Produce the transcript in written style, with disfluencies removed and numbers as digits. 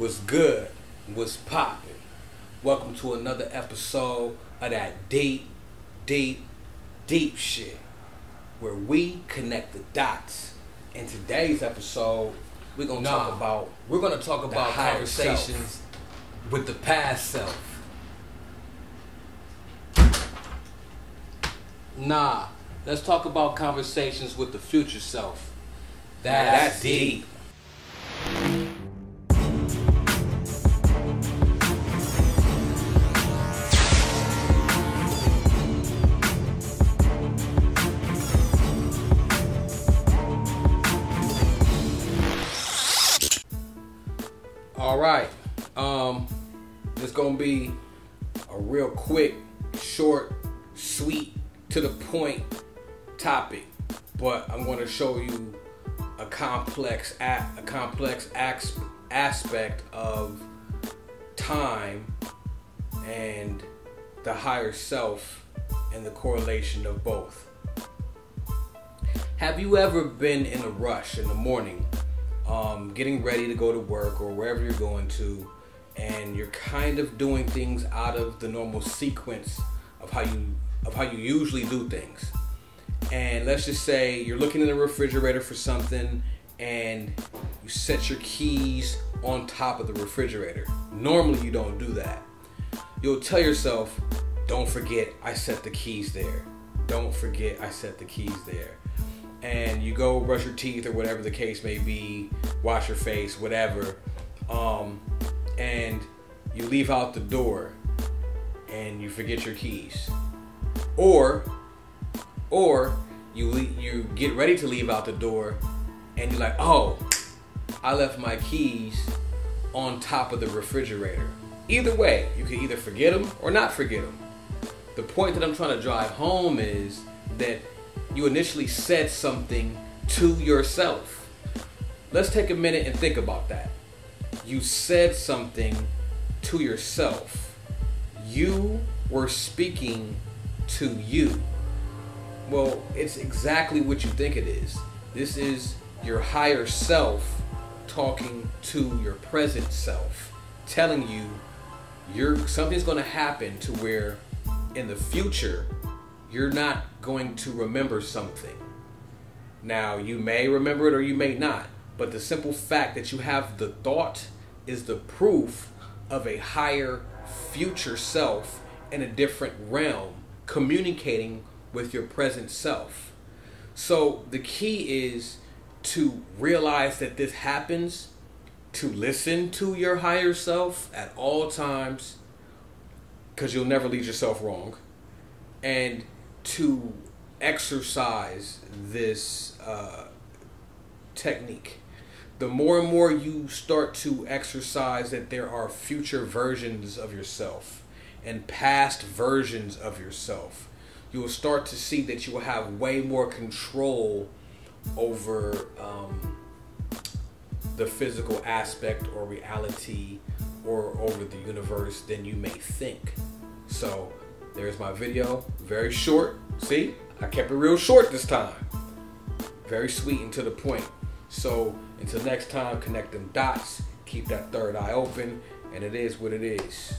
What's good? What's poppin'? Welcome to another episode of that deep shit where we connect the dots. In today's episode, we're gonna talk about conversations with the past self. Let's talk about conversations with the future self. That's deep. All right, it's gonna be a real quick, short, sweet, to the point topic, but I'm going to show you a complex aspect of time and the higher self and the correlation of both. Have you ever been in a rush in the morning, getting ready to go to work or wherever you're going to, and you're kind of doing things out of the normal sequence of how you usually do things? And let's just say you're looking in the refrigerator for something and you set your keys on top of the refrigerator. Normally you don't do that. You'll tell yourself, don't forget I set the keys there. Don't forget I set the keys there. And you go brush your teeth or whatever the case may be, wash your face, whatever, and you leave out the door and you forget your keys. Or you get ready to leave out the door and you're like, oh, I left my keys on top of the refrigerator. Either way, you can either forget them or not forget them. The point that I'm trying to drive home is that you initially said something to yourself. Let's take a minute and think about that. You said something to yourself. You were speaking to you. Well, it's exactly what you think it is. This is your higher self talking to your present self, telling you something's going to happen to where in the future you're not going to remember something. Now, you may remember it or you may not, but the simple fact that you have the thought is the proof of a higher future self in a different realm communicating with your present self. So the key is to realize that this happens, to listen to your higher self at all times, because you'll never lead yourself wrong, and to exercise this technique. The more and more you start to exercise that there are future versions of yourself and past versions of yourself, you will start to see that you will have way more control over the physical aspect or reality or over the universe than you may think. So there's my video. Very short. See? I kept it real short this time. Very sweet and to the point. So until next time, connect them dots. Keep that third eye open. And it is what it is.